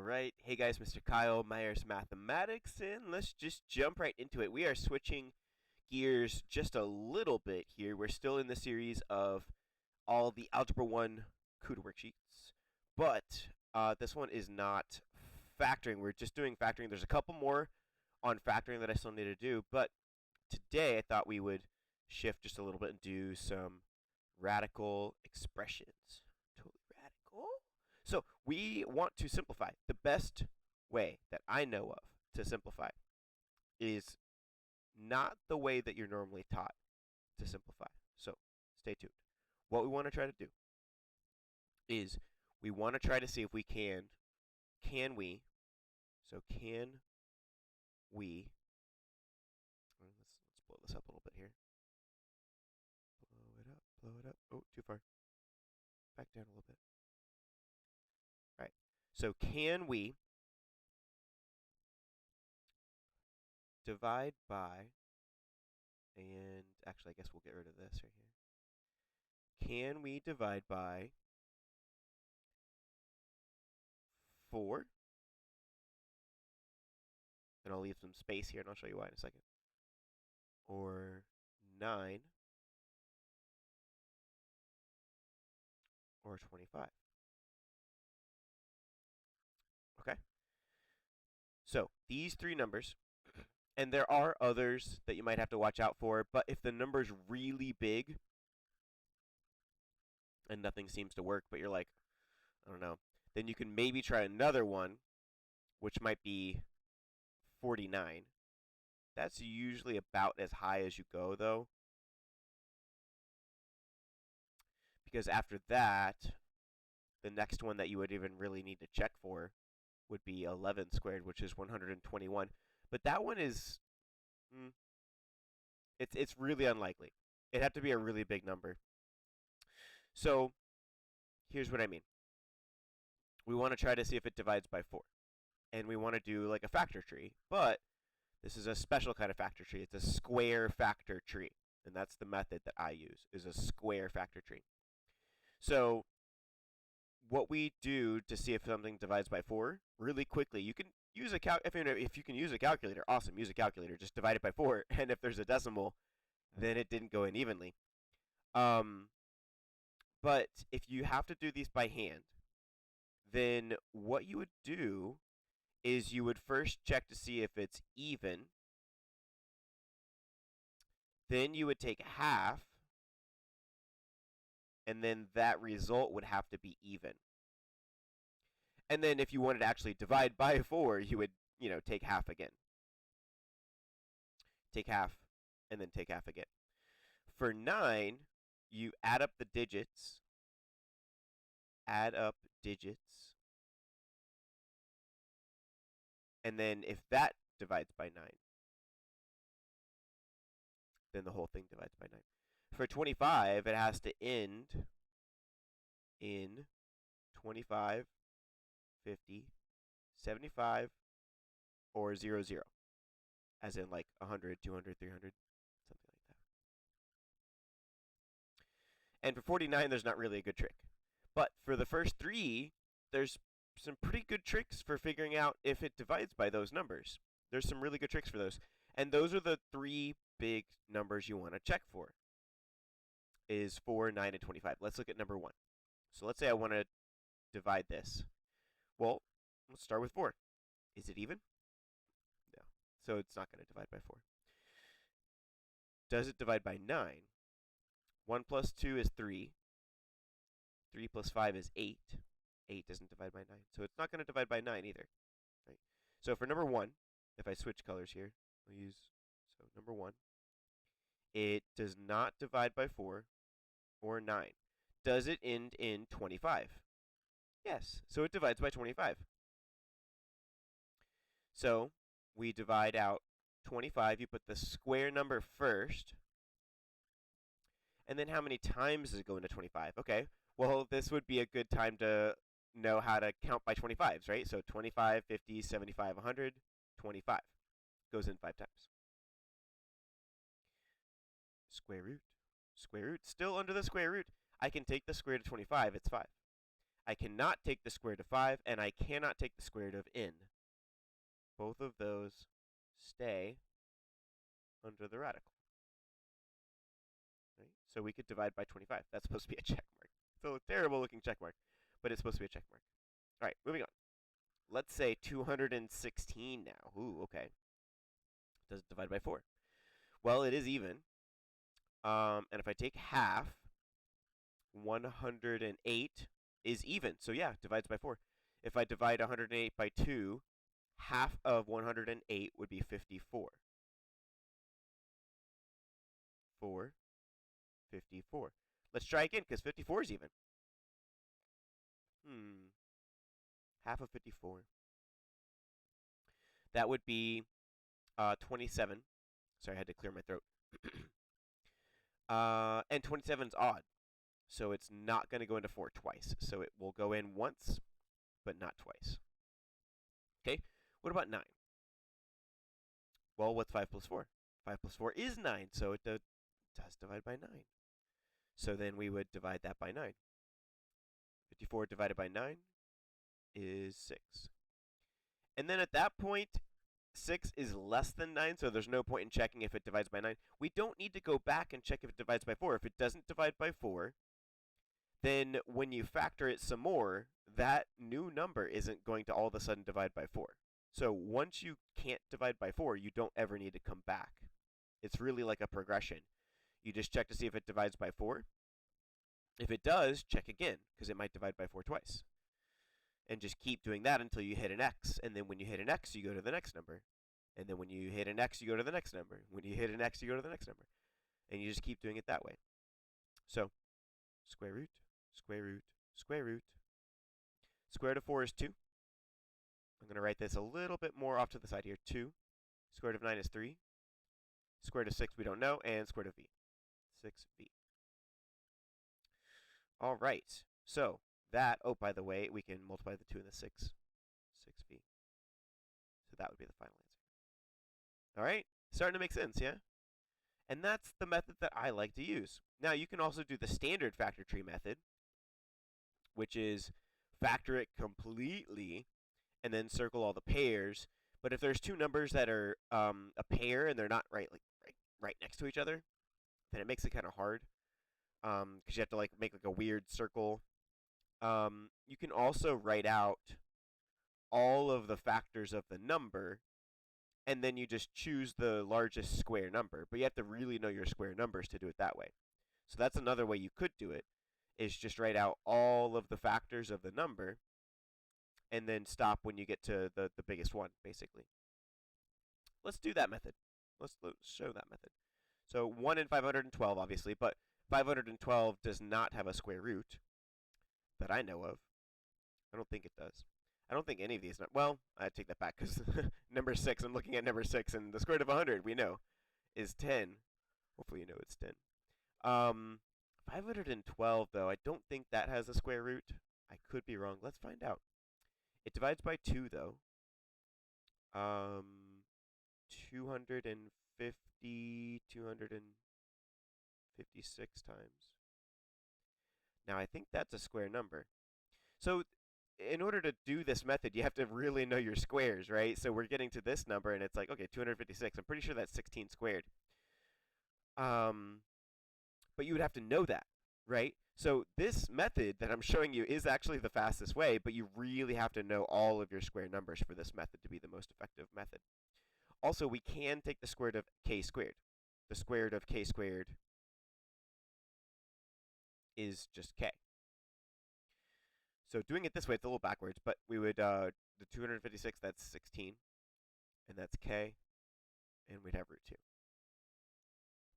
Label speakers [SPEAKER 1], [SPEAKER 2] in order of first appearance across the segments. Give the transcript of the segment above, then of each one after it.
[SPEAKER 1] right. Hey guys, Mr. Kyle Myers Mathematics, and let's just jump right into it. We are switching gears just a little bit here. We're still in the series of all the Algebra 1 Kuta worksheets, but this one is not factoring. We're just doing factoring. There's a couple more on factoring that I still need to do, but today I thought we would shift just a little bit and do some radical expressions. Totally radical. So we want to simplify. The best way that I know of to simplify is not the way that you're normally taught to simplify. So stay tuned. What we want to try to do is we want to try to see if we can we, let's blow this up a little bit here. Blow it up. Oh, too far. Back down a little bit. All right. So can we divide by, and actually I guess we'll get rid of this right here. Can we divide by 4? And I'll leave some space here and I'll show you why in a second. Or 9 or 25. Okay? So these three numbers, and there are others that you might have to watch out for, but if the number's really big and nothing seems to work, but you're like, I don't know, then you can maybe try another one, which might be 49. That's usually about as high as you go, though. Because after that, the next one that you would even really need to check for would be 11 squared, which is 121. But that one is, it's really unlikely. It'd have to be a really big number. So here's what I mean. We want to try to see if it divides by 4. And we want to do like a factor tree, but this is a special kind of factor tree. It's a square factor tree. And that's the method that I use, is a square factor tree. So what we do to see if something divides by 4, really quickly, you can use a if you can use a calculator, awesome, use a calculator. Just divide it by 4, and if there's a decimal, then it didn't go in evenly. But if you have to do these by hand, then what you would do is you would first check to see if it's even. Then you would take half, and then that result would have to be even. And then if you wanted to actually divide by 4, you would, take half again. Take half, and then take half again. For 9, you add up the digits. Add up digits. And then if that divides by 9, then the whole thing divides by 9. For 25, it has to end in 25, 50, 75, or 0, 0. As in like 100, 200, 300, something like that. And for 49, there's not really a good trick. But for the first 3, there's some pretty good tricks for figuring out if it divides by those numbers. There's some really good tricks for those. And those are the 3 big numbers you want to check for. Is 4, 9, and 25. Let's look at number 1. So let's say I want to divide this. Well, let's start with 4. Is it even? No. So it's not going to divide by 4. Does it divide by 9? 1 plus 2 is 3. 3 plus 5 is 8. 8 doesn't divide by 9. So it's not going to divide by 9 either. Right? So for number 1, if I switch colors here, I'll use, so number 1, it does not divide by 4 or 9. Does it end in 25? Yes. So it divides by 25. So we divide out 25. You put the square number first. And then how many times does it go into 25? Okay. Well, this would be a good time to know how to count by 25s, right? So 25, 50, 75, 100, 25. Goes in 5 times. Square root. Square root. Still under the square root. I can take the square root of 25. It's 5. I cannot take the square root of 5, and I cannot take the square root of n. Both of those stay under the radical. Right? So we could divide by 25. That's supposed to be a check mark. It's a terrible looking check mark, but it's supposed to be a check mark. All right, moving on. Let's say 216 now. Ooh, okay. Does it divide by 4? Well, it is even. And if I take half, 108 is even. So yeah, divides by 4. If I divide 108 by 2, half of 108 would be 54. 54. Let's try again, because 54 is even. Half of 54. That would be 27. Sorry, I had to clear my throat. And 27 is odd. So it's not going to go into 4 twice. So it will go in once, but not twice. Okay, what about 9? Well, what's 5 plus 4? 5 plus 4 is 9, so it does divide by 9. So then we would divide that by 9. 54 divided by 9 is 6. And then at that point, 6 is less than 9, so there's no point in checking if it divides by 9. We don't need to go back and check if it divides by 4. If it doesn't divide by 4, then when you factor it some more, that new number isn't going to all of a sudden divide by 4. So once you can't divide by 4, you don't ever need to come back. It's really like a progression. You just check to see if it divides by 4. If it does, check again, because it might divide by 4 twice. And just keep doing that until you hit an x. And then when you hit an x, you go to the next number. And then when you hit an x, you go to the next number. When you hit an x, you go to the next number. And you just keep doing it that way. So, square root, square root, square root. Square root of 4 is 2. I'm going to write this a little bit more off to the side here. 2. Square root of 9 is 3. Square root of 6 we don't know. And square root of v. 6v. All right. So, that, oh, by the way, we can multiply the 2 and the 6. 6v. So that would be the final answer. All right? Starting to make sense, yeah? And that's the method that I like to use. Now, you can also do the standard factor tree method, which is factor it completely and then circle all the pairs. But if there's two numbers that are a pair and they're not right next to each other, then it makes it kind of hard because you have to make a weird circle. You can also write out all of the factors of the number, and then you just choose the largest square number. But you have to really know your square numbers to do it that way. So that's another way you could do it, is just write out all of the factors of the number, and then stop when you get to the biggest one, basically. Let's do that method. Let's show that method. So 1 in 512, obviously, but 512 does not have a square root that I know of. I don't think it does. I don't think any of these. Well, I take that back because number 6, I'm looking at number 6, and the square root of 100, we know, is 10. Hopefully you know it's 10. 512, though, I don't think that has a square root. I could be wrong. Let's find out. It divides by 2, though. 256 times. Now, I think that's a square number. So, in order to do this method, you have to really know your squares, right? So we're getting to this number, and it's like, okay, 256. I'm pretty sure that's 16 squared. But you would have to know that, right? So this method that I'm showing you is actually the fastest way, but you really have to know all of your square numbers for this method to be the most effective method. Also, we can take the square root of k squared. The square root of k squared is just k. So doing it this way, it's a little backwards, but we would, the 256, that's 16, and that's k, and we'd have root 2.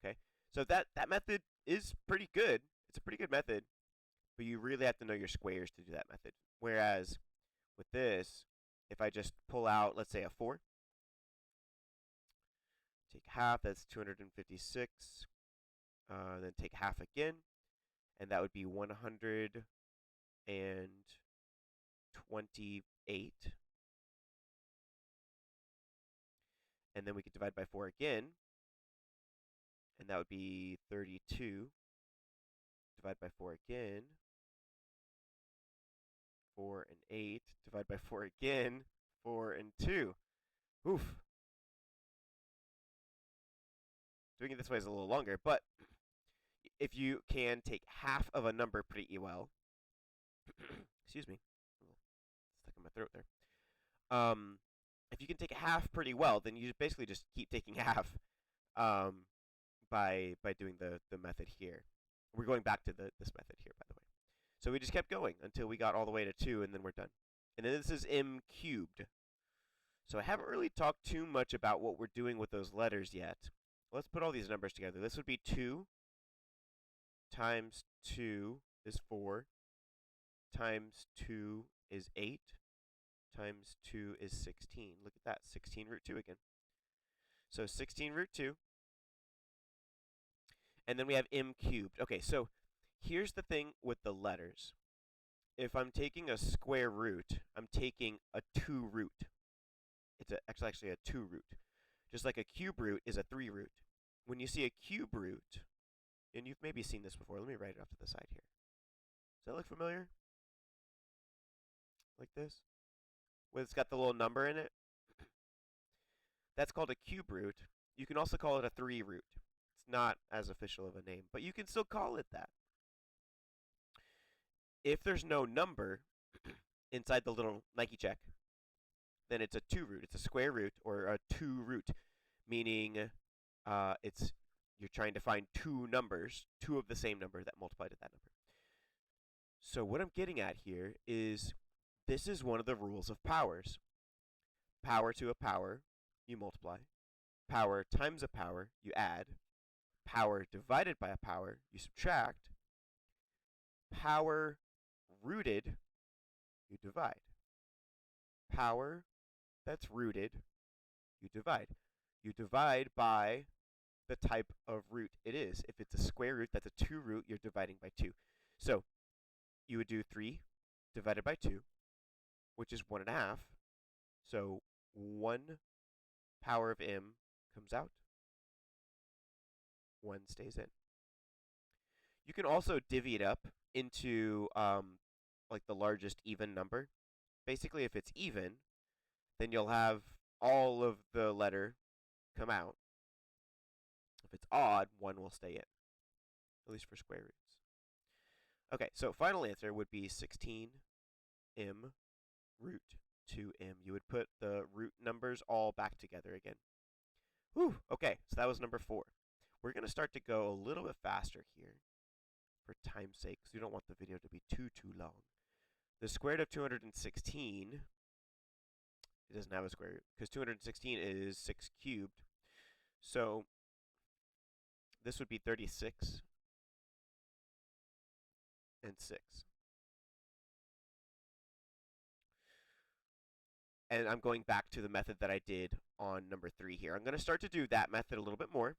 [SPEAKER 1] Okay, so that method is pretty good. It's a pretty good method, but you really have to know your squares to do that method. Whereas with this, if I just pull out, let's say, a 4, take half, that's 256, then take half again, and that would be 128. And then we could divide by 4 again, and that would be 32. Divide by 4 again, 4 and 8. Divide by 4 again. 4 and 2. Oof. Doing it this way is a little longer, but if you can take half of a number pretty well, excuse me, stuck in my throat there. If you can take half pretty well, then you basically just keep taking half by doing the method here. We're going back to this method here, by the way. So we just kept going until we got all the way to 2, and then we're done. And then this is m cubed. So I haven't really talked too much about what we're doing with those letters yet. Let's put all these numbers together. This would be 2 times 2 is 4, times 2 is 8, times 2 is 16. Look at that, 16 root 2 again. So 16 root 2. And then we have m cubed. Okay, so here's the thing with the letters. If I'm taking a square root, I'm taking a 2 root. It's actually a 2 root. Just like a cube root is a 3 root. When you see a cube root, and you've maybe seen this before, let me write it off to the side here. Does that look familiar? Like this? Where it's got the little number in it? That's called a cube root. You can also call it a 3 root. It's not as official of a name, but you can still call it that. If there's no number inside the little Nike check, then it's a 2 root. It's a square root or a 2 root, meaning you're trying to find 2 numbers, 2 of the same number that multiply to that number. So what I'm getting at here is this is one of the rules of powers. Power to a power, you multiply. Power times a power, you add. Power divided by a power, you subtract. Power rooted, you divide. Power that's rooted, you divide. You divide by the type of root it is. If it's a square root, that's a 2 root, you're dividing by 2. So you would do 3 divided by 2, which is 1.5. So 1 power of m comes out. 1 stays in. You can also divvy it up into like the largest even number. Basically, if it's even, then you'll have all of the letter come out. If it's odd, 1 will stay in, at least for square roots. Okay, so final answer would be 16m root 2m. You would put the root numbers all back together again. Whew, okay, so that was number 4. We're going to start to go a little bit faster here for time's sake, because we don't want the video to be too long. The square root of 216, it doesn't have a square root, because 216 is 6 cubed. So this would be 36 and 6. And I'm going back to the method that I did on number 3 here. I'm going to start to do that method a little bit more,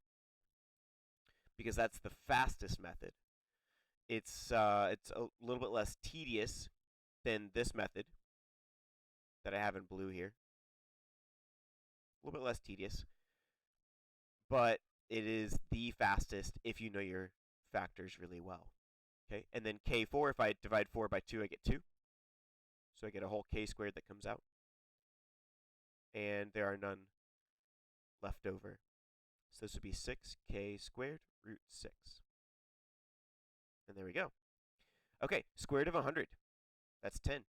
[SPEAKER 1] because that's the fastest method. It's a little bit less tedious than this method that I have in blue here. A little bit less tedious, but it is the fastest if you know your factors really well. Okay, and then k4, if I divide 4 by 2, I get 2. So I get a whole k squared that comes out. And there are none left over. So this would be 6k squared root 6. And there we go. Okay, square root of 100. That's 10.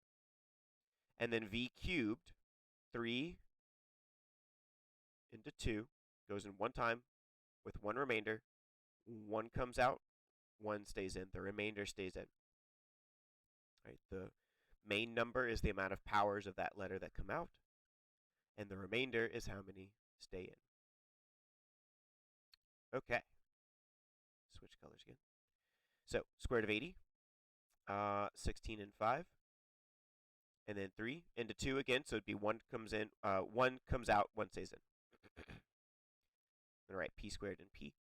[SPEAKER 1] And then v cubed, 3 into 2, goes in one time with one remainder. 1 comes out, 1 stays in. The remainder stays in. Right, the main number is the amount of powers of that letter that come out, and the remainder is how many stay in. Okay. Switch colors again. So, square root of 80, 16 and 5, and then 3 into 2 again, so it'd be 1 comes in, 1 comes out, 1 stays in. I'm going to write p squared and p.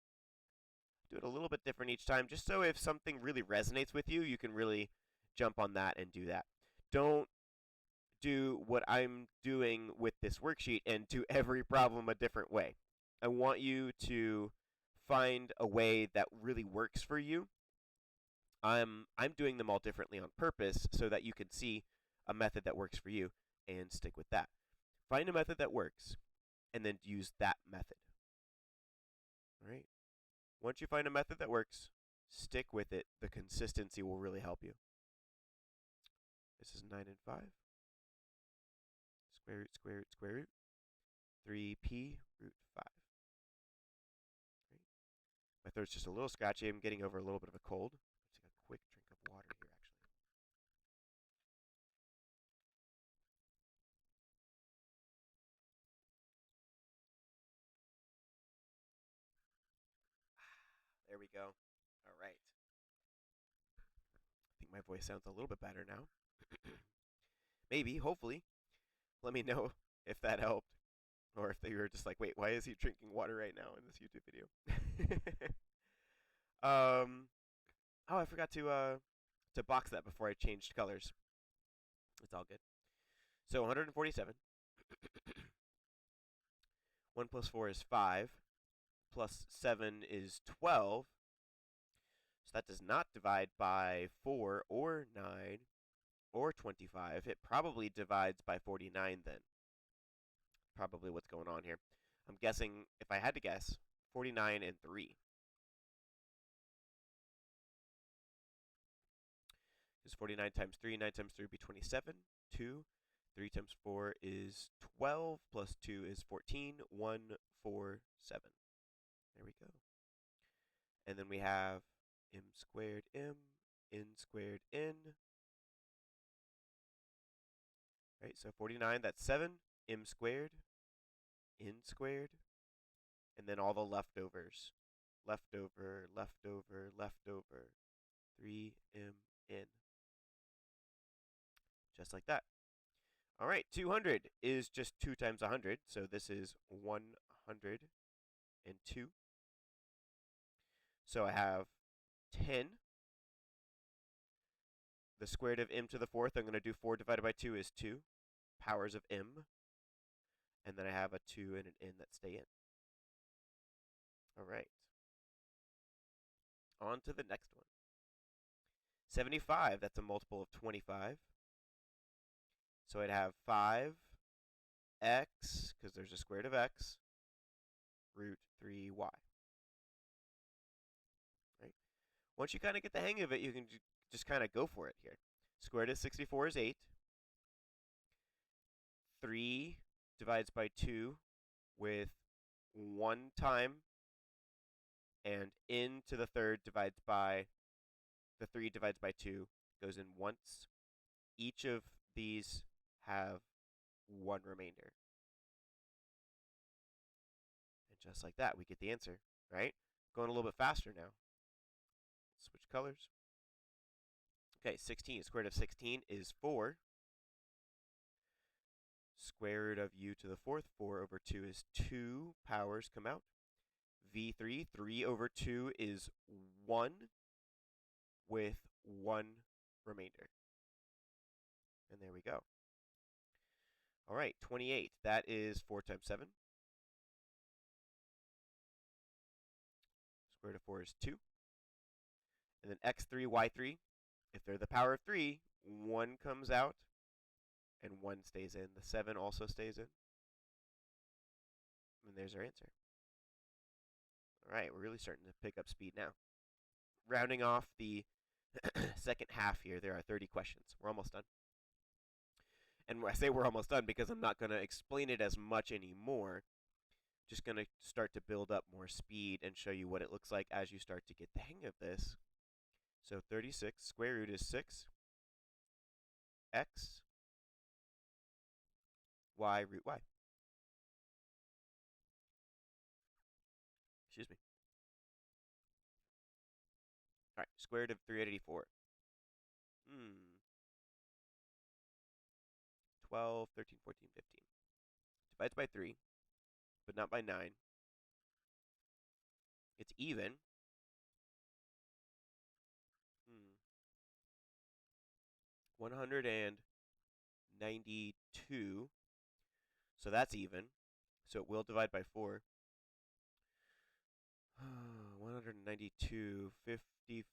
[SPEAKER 1] Do it a little bit different each time, just so if something really resonates with you, you can really jump on that and do that. Don't do what I'm doing with this worksheet and do every problem a different way. I want you to find a way that really works for you. I'm doing them all differently on purpose so that you can see, a method that works for you and stick with that. Find a method that works and then use that method. All right. Once you find a method that works, stick with it. The consistency will really help you. This is 9 and 5. Square root, square root, square root. 3p root 5. Right. My throat's just a little scratchy. I'm getting over a little bit of a cold. Let's take a quick drink of water here, actually. There we go. All right. I think my voice sounds a little bit better now. Maybe, hopefully. Let me know if that helped. Or if they were just like, wait, why is he drinking water right now in this YouTube video? Oh, I forgot to box that before I changed colors. It's all good. So 147. 1 plus 4 is 5. Plus 7 is 12. So that does not divide by 4 or 9 or 25. It probably divides by 49 then. Probably what's going on here. I'm guessing, if I had to guess, 49 and 3. Is 49 times 3. 9 times 3 would be 27. 2. 3 times 4 is 12. Plus 2 is 14. 1, 4, 7. There we go. And then we have m squared m, n squared n. Right, so 49, that's 7. M squared, n squared. And then all the leftovers. Leftover, leftover, leftover. 3mn. Just like that. All right, 200 is just 2 times 100, so this is 102. So I have 10. The square root of m to the 4th, I'm going to do 4 divided by 2 is 2. Powers of m. And then I have a 2 and an n that stay in. All right. On to the next one. 75, that's a multiple of 25. So I'd have 5x, because there's a square root of x, root 3y. Right? Once you kind of get the hang of it, you can just kind of go for it here. Square root of 64 is 8. 3 divides by 2 with 1 time, and n to the 3rd divides by, the 3 divides by 2, goes in once. Each of these have 1 remainder. And just like that, we get the answer, right? Going a little bit faster now. Switch colors. Okay, 16. Square root of 16 is 4. Square root of u to the 4th, 4 over 2 is 2. Powers come out. V3, 3 over 2 is 1 with 1 remainder. And there we go. All right, 28. That is 4 times 7. Square root of 4 is 2. And then x3, y3. If they're the power of 3, 1 comes out and 1 stays in. The 7 also stays in. And there's our answer. All right, we're really starting to pick up speed now. Rounding off the second half here, there are 30 questions. We're almost done. And I say we're almost done because I'm not going to explain it as much anymore. Just going to start to build up more speed and show you what it looks like as you start to get the hang of this. So 36, square root is 6, x, y, root y. Excuse me. All right, square root of 384. 12, 13, 14, 15. Divides by 3, but not by 9. It's even. 192. So that's even. So it will divide by 4. 192, 50,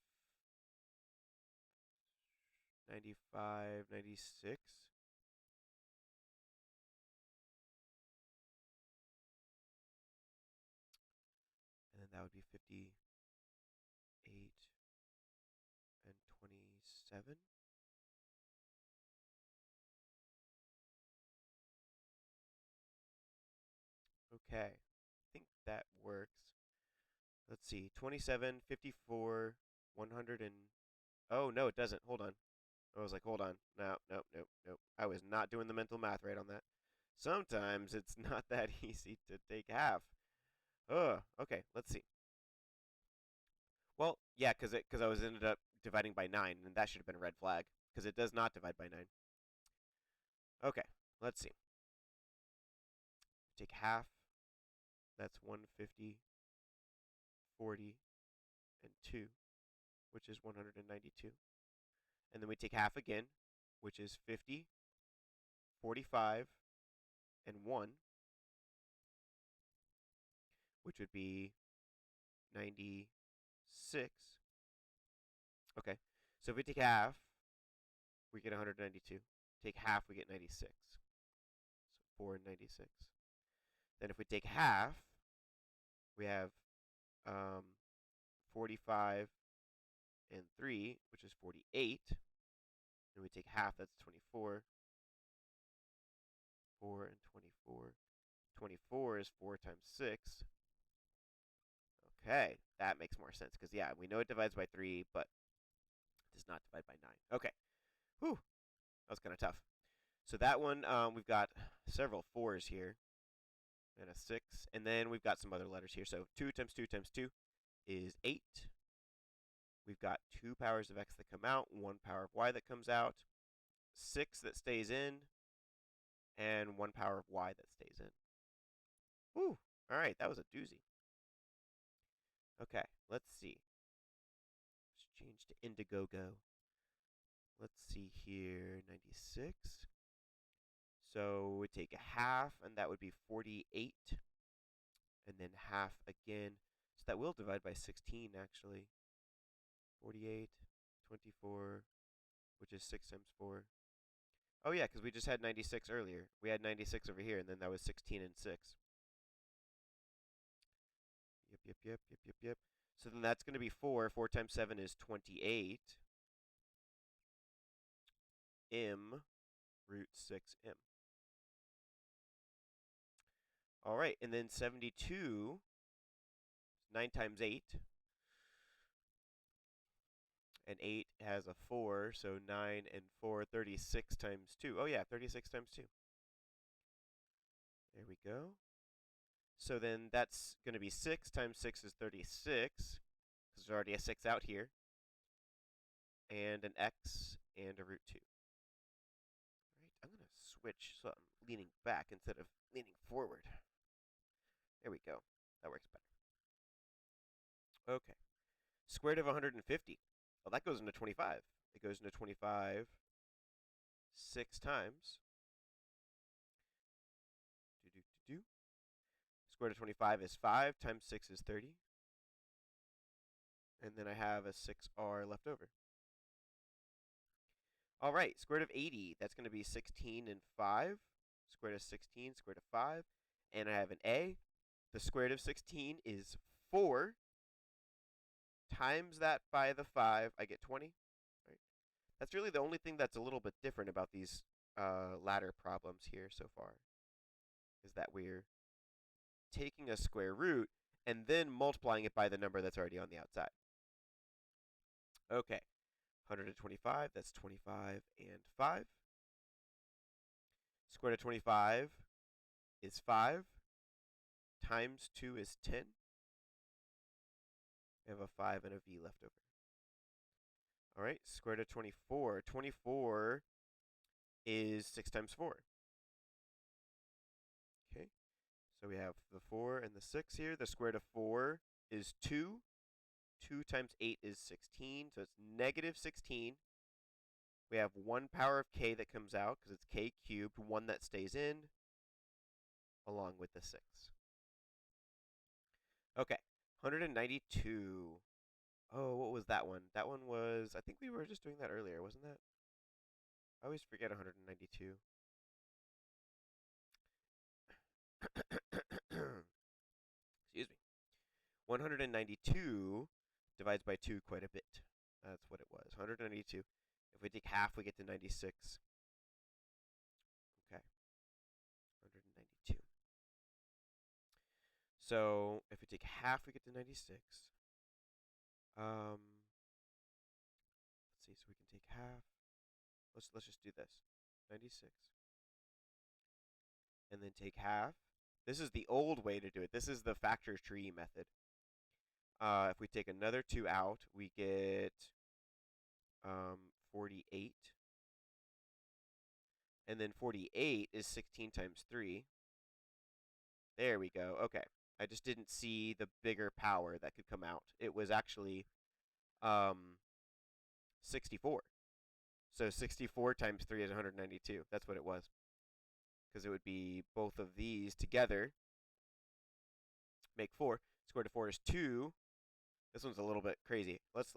[SPEAKER 1] 95, 96. And then that would be 58 and 27. Okay, I think that works. Let's see, 27, 54, 100 and... Oh, no, it doesn't. Hold on. I was like, hold on. No, nope, nope, nope. I was not doing the mental math right on that. Sometimes it's not that easy to take half. Ugh, okay, let's see. Well, yeah, because I was ended up dividing by 9, and that should have been a red flag, because it does not divide by 9. Okay, let's see. Take half. That's 150, 40, and 2, which is 192. And then we take half again, which is 50, 45, and 1, which would be 96. Okay, so if we take half, we get 192. Take half, we get 96. So 4 and 96. Then if we take half, we have 45 and 3, which is 48. And we take half, that's 24. 4 and 24. 24 is 4 times 6. Okay, that makes more sense, because, yeah, we know it divides by 3, but it does not divide by 9. Okay, whew, that was kind of tough. So that one, we've got several 4s here, and a 6, and then we've got some other letters here. So 2 times 2 times 2 is 8. We've got 2 powers of x that come out, 1 power of y that comes out, 6 that stays in, and 1 power of y that stays in. Whew, all right, that was a doozy. Okay, let's see. Let's change to Indiegogo. Let's see here, 96. So we take a half, and that would be 48. And then half again. So that will divide by 16, actually. 48, 24, which is 6 times 4. Oh, yeah, because we just had 96 earlier. We had 96 over here, and then that was 16 and 6. Yep, yep, yep, yep, yep, yep. So then that's going to be 4. 4 times 7 is 28. M root 6m. All right, and then 72, 9 times 8. And 8 has a 4, so 9 and 4, 36 times 2. Oh, yeah, 36 times 2. There we go. So then that's going to be 6 times 6 is 36, because there's already a 6 out here, and an x and a root 2. All right, I'm going to switch so I'm leaning back instead of leaning forward. There we go. That works better. Okay. Square root of 150. Well, that goes into 25. It goes into 25 6 times. Do-do-do-do. Square root of 25 is 5 times 6 is 30. And then I have a 6r left over. All right, square root of 80, that's going to be 16 and 5. Square root of 16, square root of 5. And I have an a. The square root of 16 is 4. Times that by the 5, I get 20. Right? That's really the only thing that's a little bit different about these ladder problems here so far, is that we're taking a square root and then multiplying it by the number that's already on the outside. Okay, 125, that's 25 and 5. Square root of 25 is 5. Times 2 is 10. We have a 5 and a v left over. All right, square root of 24. 24 is 6 times 4. Okay, so we have the 4 and the 6 here. The square root of 4 is 2. 2 times 8 is 16, so it's negative 16. We have 1 power of k that comes out, because it's k cubed, 1 that stays in, along with the 6. Okay, 192. Oh, what was that one? That one was, I think we were just doing that earlier, wasn't that? I always forget 192. Excuse me. 192 divides by 2 quite a bit. That's what it was. 192. If we take half, we get to 96. Okay. 192. So if we take half, we get to 96. Let's see. So we can take half. Let's just do this. 96. And then take half. This is the old way to do it. This is the factor tree method. If we take another 2 out, we get 48. And then 48 is 16 times 3. There we go. Okay. I just didn't see the bigger power that could come out. It was actually 64. So 64 times 3 is 192. That's what it was. Because it would be both of these together make 4. Square root of 4 is 2. This one's a little bit crazy. Let's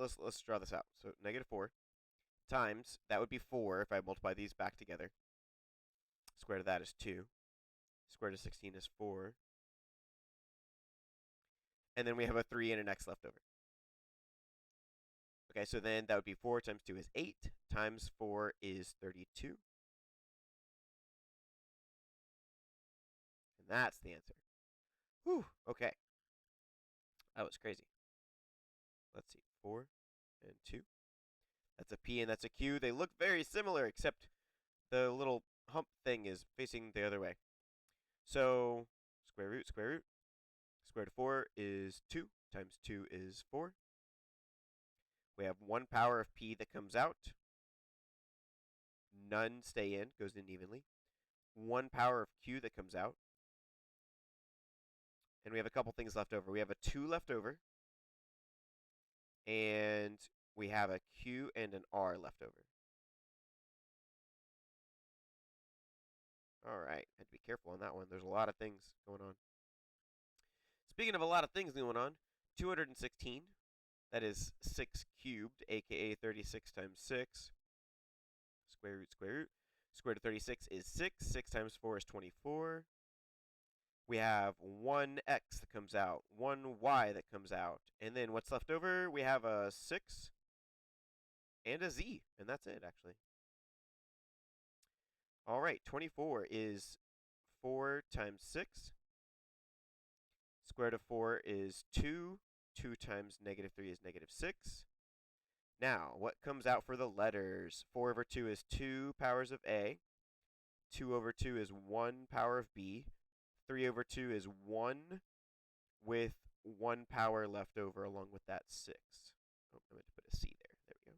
[SPEAKER 1] draw this out. So negative 4 times, that would be 4 if I multiply these back together. Square root of that is 2. Square root of 16 is 4. And then we have a 3 and an x left over. Okay, so then that would be 4 times 2 is 8, times 4 is 32. And that's the answer. Whew, okay. That was crazy. Let's see, 4 and 2. That's a P and that's a Q. They look very similar, except the little hump thing is facing the other way. So, square root. Square root of 4 is 2, times 2 is 4. We have 1 power of P that comes out. None stay in, goes in evenly. 1 power of Q that comes out. And we have a couple things left over. We have a 2 left over. And we have a Q and an R left over. All right, had to be careful on that one. There's a lot of things going on. Speaking of a lot of things going on, 216, that is 6 cubed, aka 36 times 6. Square root. Square root of 36 is 6. 6 times 4 is 24. We have 1x that comes out, 1y that comes out. And then what's left over? We have a 6 and a z. And that's it, actually. All right, 24 is 4 times 6. Square root of 4 is 2. 2 times negative 3 is negative 6. Now, what comes out for the letters? 4 over 2 is 2 powers of A. 2 over 2 is 1 power of B. 3 over 2 is 1 with 1 power left over along with that 6. Oh, I meant to put a C there. There we go.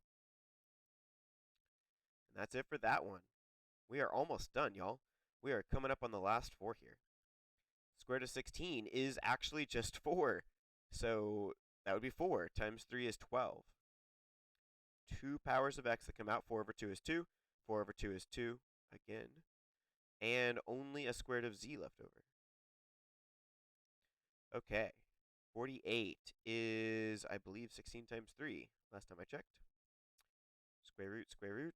[SPEAKER 1] And that's it for that one. We are almost done, y'all. We are coming up on the last 4 here. Square root of 16 is actually just 4. So that would be 4 times 3 is 12. 2 powers of x that come out. 4 over 2 is 2. 4 over 2 is 2 again. And only a square root of z left over. Okay. 48 is, I believe, 16 times 3. Last time I checked. Square root. Square root.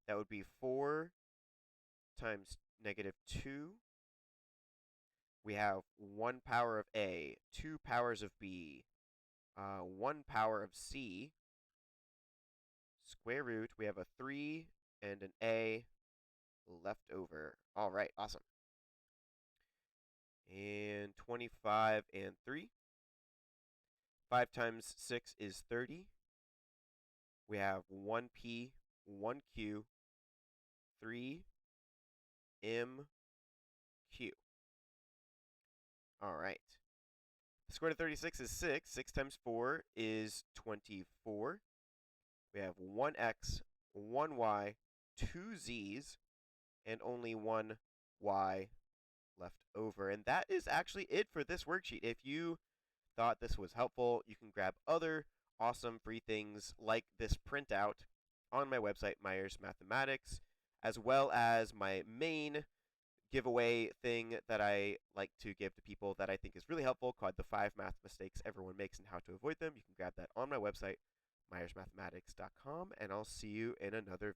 [SPEAKER 1] That would be 4 times negative 2. We have 1 power of A, 2 powers of B, 1 power of C. Square root. We have a 3 and an A left over. All right, awesome. And 25 and 3. 5 times 6 is 30. We have 1P, 1Q, 3 MQ. All right. The square root of 36 is 6. 6 times 4 is 24. We have 1x, 1y, 2 z's, and only 1 y left over. And that is actually it for this worksheet. If you thought this was helpful, you can grab other awesome free things like this printout on my website, Myers Mathematics, as well as my main giveaway thing that I like to give to people that I think is really helpful, called the 5 math mistakes everyone makes and how to avoid them. You can grab that on my website, myersmathematics.com, and I'll see you in another